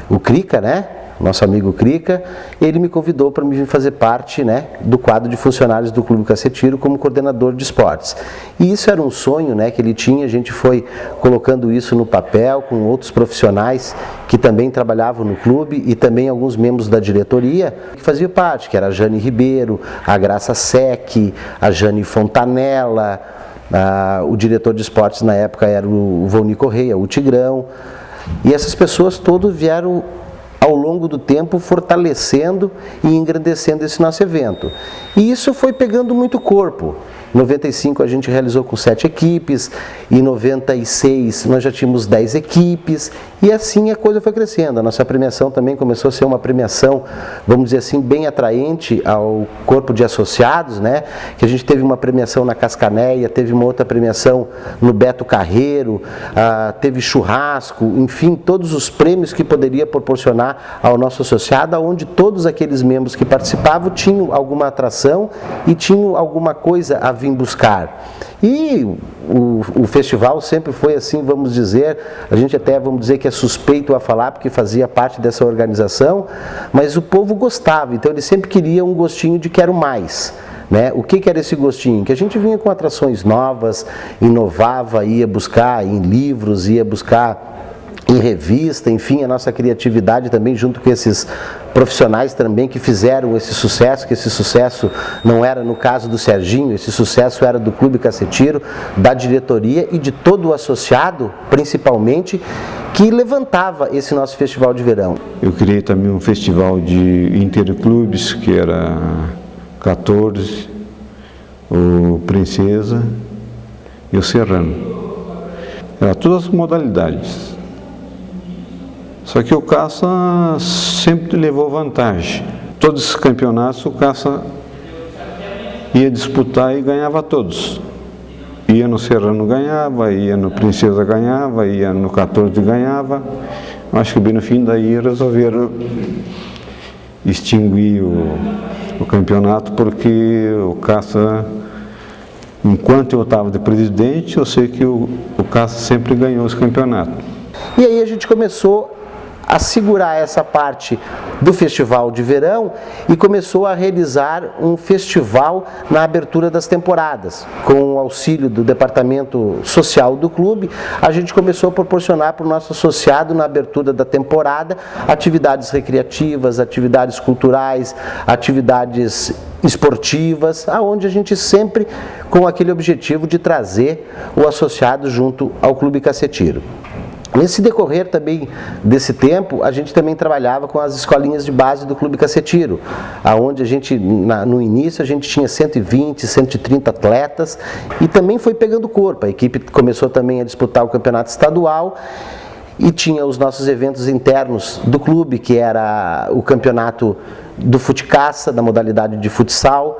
o Crica, né? Nosso amigo Crica, ele me convidou para me fazer parte, né, do quadro de funcionários do Clube Cassitiro como coordenador de esportes. E isso era um sonho, né, que ele tinha, a gente foi colocando isso no papel com outros profissionais que também trabalhavam no clube e também alguns membros da diretoria que faziam parte, que era a Jane Ribeiro, a Graça Sec, a Jane Fontanella, O diretor de esportes na época era o Volney Correia, o Tigrão, e essas pessoas todas vieram ao longo do tempo fortalecendo e engrandecendo esse nosso evento. E isso foi pegando muito corpo. Em 95 a gente realizou com 7 equipes, em 96 nós já tínhamos 10 equipes, e assim a coisa foi crescendo. A nossa premiação também começou a ser uma premiação, vamos dizer assim, bem atraente ao corpo de associados, né? Que a gente teve uma premiação na Cascanéia, teve uma outra premiação no Beto Carreiro, teve churrasco, enfim, todos os prêmios que poderia proporcionar ao nosso associado, onde todos aqueles membros que participavam tinham alguma atração e tinham alguma coisa a vir buscar. E o festival sempre foi assim, vamos dizer, a gente até vamos dizer que é suspeito a falar porque fazia parte dessa organização, mas o povo gostava, então ele sempre queria um gostinho de quero mais. Né? O que era esse gostinho? Que a gente vinha com atrações novas, inovava, ia buscar em livros, ia buscar em revista, enfim, a nossa criatividade também junto com esses profissionais também que fizeram esse sucesso, que esse sucesso não era no caso do Serginho, esse sucesso era do Clube Cacetiro, da diretoria e de todo o associado, principalmente, que levantava esse nosso festival de verão. Eu criei também um festival de interclubes, que era 14, o Princesa e o Serrano. Era todas as modalidades. Só que o Caça sempre levou vantagem. Todos os campeonatos o Caça ia disputar e ganhava todos. Ia no Serrano ganhava, ia no Princesa ganhava, ia no 14 ganhava. Acho que bem no fim daí resolveram extinguir o campeonato, porque o Caça, enquanto eu estava de presidente, eu sei que o Caça sempre ganhou os campeonatos. E aí a gente começou a segurar essa parte do festival de verão e começou a realizar um festival na abertura das temporadas. Com o auxílio do departamento social do clube, a gente começou a proporcionar para o nosso associado na abertura da temporada atividades recreativas, atividades culturais, atividades esportivas, aonde a gente sempre com aquele objetivo de trazer o associado junto ao Clube Cacetiro. Nesse decorrer também desse tempo, a gente também trabalhava com as escolinhas de base do Clube Cacetiro, aonde a gente, no início, a gente tinha 120, 130 atletas e também foi pegando corpo. A equipe começou também a disputar o campeonato estadual e tinha os nossos eventos internos do clube, que era o campeonato do fute-caça, na modalidade de futsal,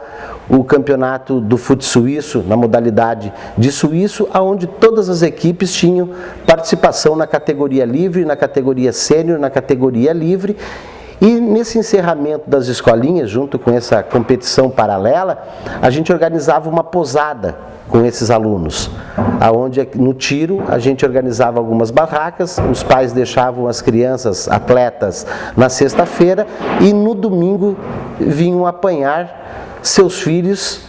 o campeonato do fute suíço, na modalidade de suíço, onde todas as equipes tinham participação na categoria livre, na categoria sênior, na categoria livre. E nesse encerramento das escolinhas, junto com essa competição paralela, a gente organizava uma posada com esses alunos, aonde no tiro a gente organizava algumas barracas, os pais deixavam as crianças atletas na sexta-feira e no domingo vinham apanhar seus filhos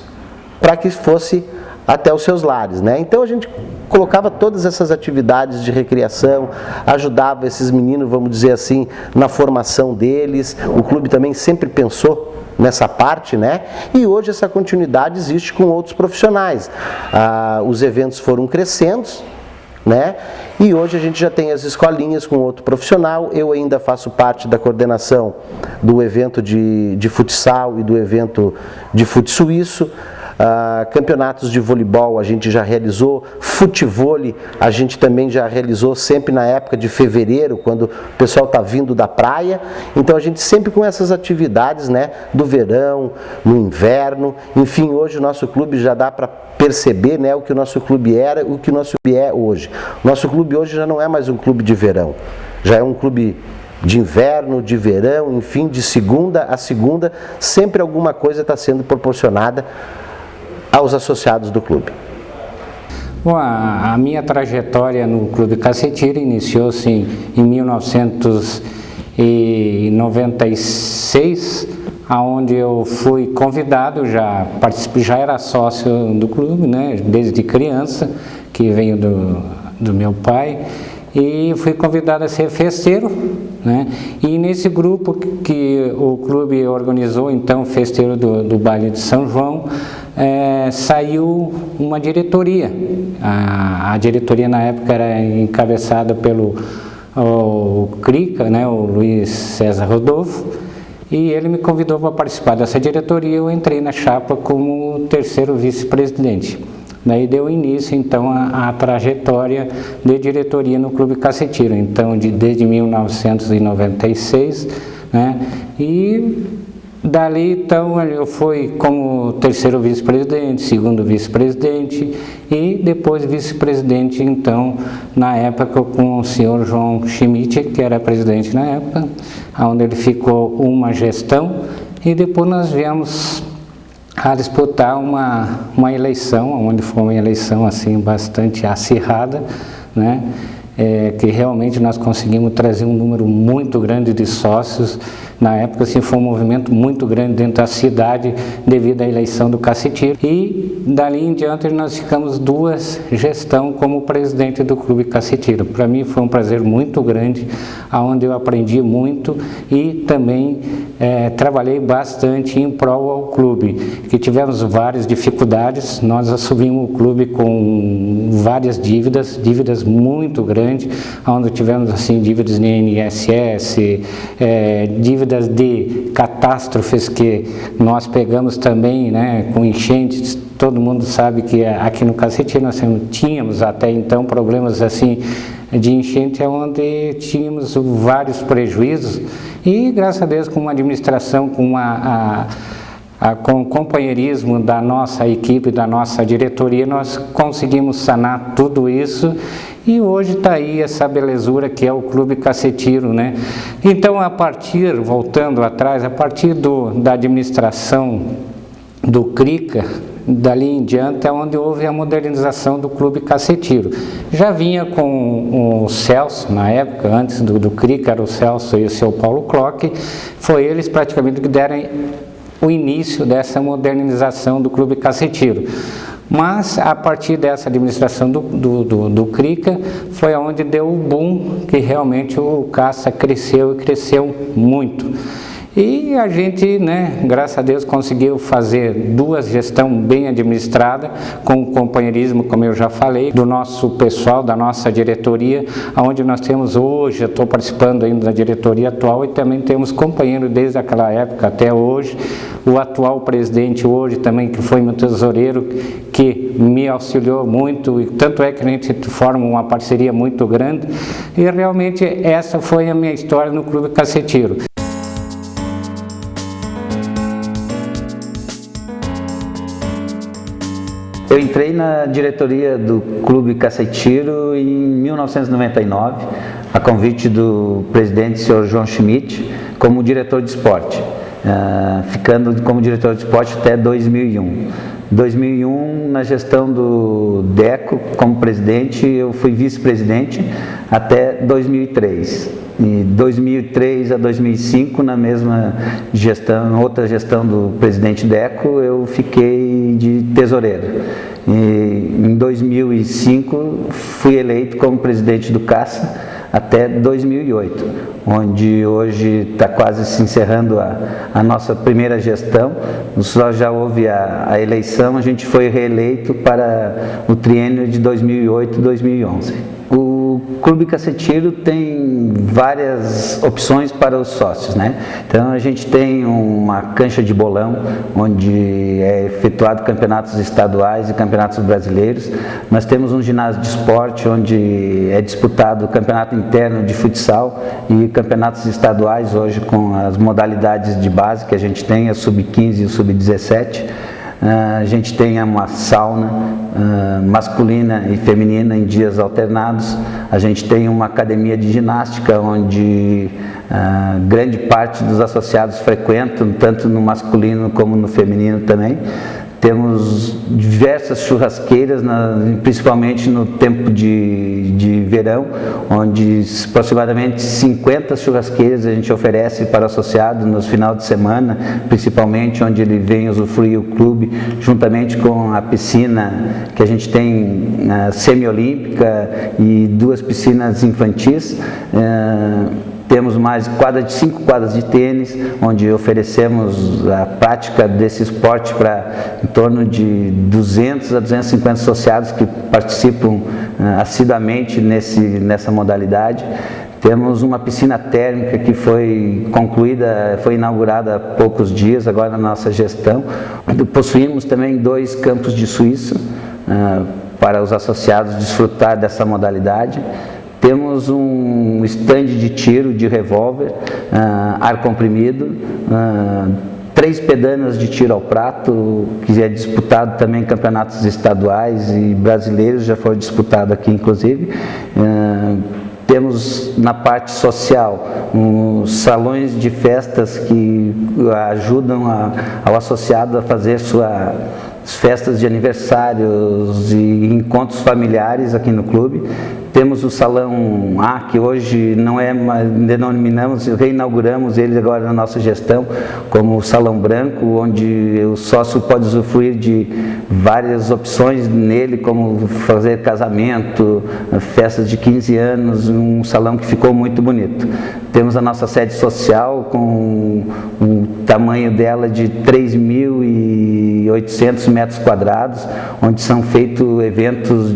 para que fosse até os seus lares, né? Então a gente colocava todas essas atividades de recreação, ajudava esses meninos, vamos dizer assim, na formação deles. O clube também sempre pensou nessa parte, né? E hoje essa continuidade existe com outros profissionais. Os eventos foram crescendo, né? E hoje a gente já tem as escolinhas com outro profissional. Eu ainda faço parte da coordenação do evento de futsal e do evento de fute suíço. Campeonatos de voleibol a gente já realizou, futevôlei a gente também já realizou sempre na época de fevereiro, quando o pessoal está vindo da praia. Então a gente sempre com essas atividades, né, do verão, no inverno, enfim, hoje o nosso clube já dá para perceber, né, o que o nosso clube era, o que o nosso clube é hoje. O nosso clube hoje já não é mais um clube de verão, já é um clube de inverno, de verão, enfim, de segunda a segunda, sempre alguma coisa está sendo proporcionada aos associados do clube. Bom, a minha trajetória no Clube Cacetiro iniciou-se em 1996, aonde eu fui convidado, já era sócio do clube, né, desde criança, que veio do meu pai, e fui convidado a ser festeiro, né? E nesse grupo que o clube organizou, então, festeiro do baile de São João, saiu uma diretoria. A diretoria na época era encabeçada pelo o Crica, né, o Luiz César Rodolfo, e ele me convidou para participar dessa diretoria. Eu entrei na chapa como terceiro vice-presidente. Daí deu início então a trajetória de diretoria no Clube Cacetiro, então desde 1996, né, e dali então eu fui como terceiro vice-presidente, segundo vice-presidente e depois vice-presidente então na época com o senhor João Schmidt, que era presidente na época, onde ele ficou uma gestão, e depois nós viemos a disputar uma eleição, onde foi uma eleição assim bastante acirrada, né? Que realmente nós conseguimos trazer um número muito grande de sócios. Na época assim, foi um movimento muito grande dentro da cidade devido à eleição do Cacetiro, e dali em diante nós ficamos 2 gestões como presidente do Clube Cacetiro. Para mim foi um prazer muito grande, onde eu aprendi muito e também trabalhei bastante em prol ao clube, que tivemos várias dificuldades. Nós assumimos o clube com várias dívidas muito grandes, onde tivemos assim dívidas de INSS, dívidas de catástrofes que nós pegamos também, né, com enchentes. Todo mundo sabe que aqui no Cacetiro nós tínhamos até então problemas assim de enchente, onde tínhamos vários prejuízos, e graças a Deus com uma administração, com com o companheirismo da nossa equipe, da nossa diretoria, nós conseguimos sanar tudo isso, e hoje está aí essa belezura que é o Clube Cacetiro, né? Então, voltando atrás, a partir da administração do Crica, dali em diante é onde houve a modernização do Clube Cacetiro. Já vinha com o Celso, na época, antes do Crica, era o Celso e o seu Paulo Clock, foi eles praticamente que deram o início dessa modernização do Clube Cacetiro. Mas a partir dessa administração do Crica foi onde deu o boom, que realmente o Caça cresceu, e cresceu muito. E a gente, né, graças a Deus, conseguiu fazer 2 gestões bem administradas, com o companheirismo, como eu já falei, do nosso pessoal, da nossa diretoria, onde nós temos hoje, eu estou participando ainda da diretoria atual, e também temos companheiros desde aquela época até hoje. O atual presidente hoje também, que foi meu tesoureiro, que me auxiliou muito, e tanto é que a gente forma uma parceria muito grande, e realmente essa foi a minha história no Clube Cacetiro. Eu entrei na diretoria do Clube Cacetiro em 1999, a convite do presidente, senhor João Schmidt, como diretor de esporte, ficando como diretor de esporte até 2001. 2001, na gestão do Deco como presidente, eu fui vice-presidente até 2003. De 2003 a 2005, na mesma gestão, outra gestão do presidente Deco, eu fiquei de tesoureiro. E em 2005 fui eleito como presidente do Caça até 2008, onde hoje está quase se encerrando a nossa primeira gestão. Só já houve a eleição, a gente foi reeleito para o triênio de 2008-2011. O Clube Cacetiro tem várias opções para os sócios, né? Então a gente tem uma cancha de bolão, onde é efetuado campeonatos estaduais e campeonatos brasileiros. Nós temos um ginásio de esporte, onde é disputado o campeonato interno de futsal e campeonatos estaduais, hoje com as modalidades de base que a gente tem, a sub-15 e o sub-17. A gente tem uma sauna masculina e feminina em dias alternados. A gente tem uma academia de ginástica, onde grande parte dos associados frequentam, tanto no masculino como no feminino também. Temos diversas churrasqueiras, principalmente no tempo de verão, onde aproximadamente 50 churrasqueiras a gente oferece para o associado nos finais de semana, principalmente onde ele vem usufruir o clube, juntamente com a piscina que a gente tem semi-olímpica e 2 piscinas infantis. Temos mais 5 quadras de tênis, onde oferecemos a prática desse esporte para em torno de 200 a 250 associados que participam assiduamente nessa modalidade. Temos uma piscina térmica que foi inaugurada há poucos dias, agora na nossa gestão. Possuímos também 2 campos de suíça para os associados desfrutar dessa modalidade. Temos um estande de tiro de revólver, ar comprimido, 3 pedanas de tiro ao prato, que é disputado também em campeonatos estaduais e brasileiros, já foi disputado aqui inclusive. Temos na parte social salões de festas que ajudam ao associado a fazer suas festas de aniversários e encontros familiares aqui no clube. Temos o Salão A, que hoje reinauguramos ele agora na nossa gestão, como o Salão Branco, onde o sócio pode usufruir de várias opções nele, como fazer casamento, festas de 15 anos, um salão que ficou muito bonito. Temos a nossa sede social, com o tamanho dela de 3.800 metros quadrados, onde são feitos eventos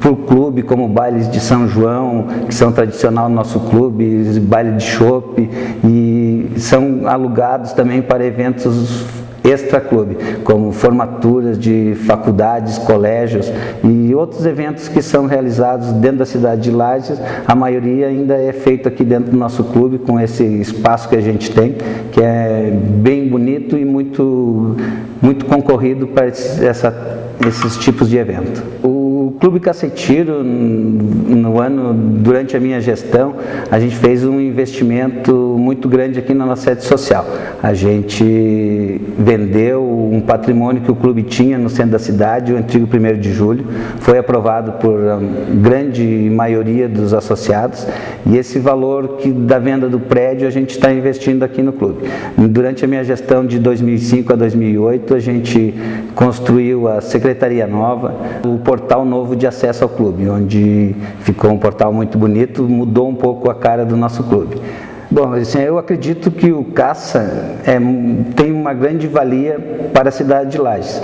por clube, como bailes de São João, que são tradicional no nosso clube, baile de chopp, e são alugados também para eventos extra-clube, como formaturas de faculdades, colégios e outros eventos que são realizados dentro da cidade de Lages. A maioria ainda é feito aqui dentro do nosso clube, com esse espaço que a gente tem, que é bem bonito e muito concorrido para esses tipos de evento. O Clube Cacetiro, durante a minha gestão, a gente fez um investimento muito grande aqui na nossa sede social. A gente vendeu um patrimônio que o clube tinha no centro da cidade, o antigo 1º de Julho, foi aprovado por grande maioria dos associados, e esse valor da venda do prédio a gente está investindo aqui no clube. Durante a minha gestão de 2005 a 2008, a gente construiu a secretaria nova, o portal novo de acesso ao clube, onde ficou um portal muito bonito, mudou um pouco a cara do nosso clube. Bom, assim, eu acredito que o Caça tem uma grande valia para a cidade de Lages,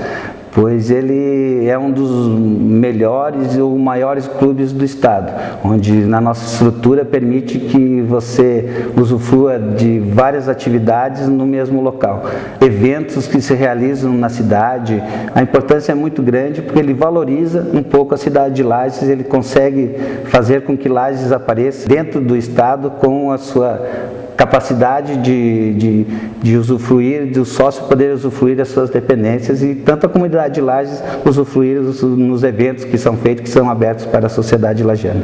pois ele é um dos melhores ou maiores clubes do estado, onde na nossa estrutura permite que você usufrua de várias atividades no mesmo local. Eventos que se realizam na cidade, a importância é muito grande porque ele valoriza um pouco a cidade de Lages, ele consegue fazer com que Lages apareça dentro do estado com a sua capacidade de usufruir, do sócio poder usufruir das suas dependências, e tanto a comunidade de Lages usufruir nos eventos que são feitos, que são abertos para a sociedade lagiana.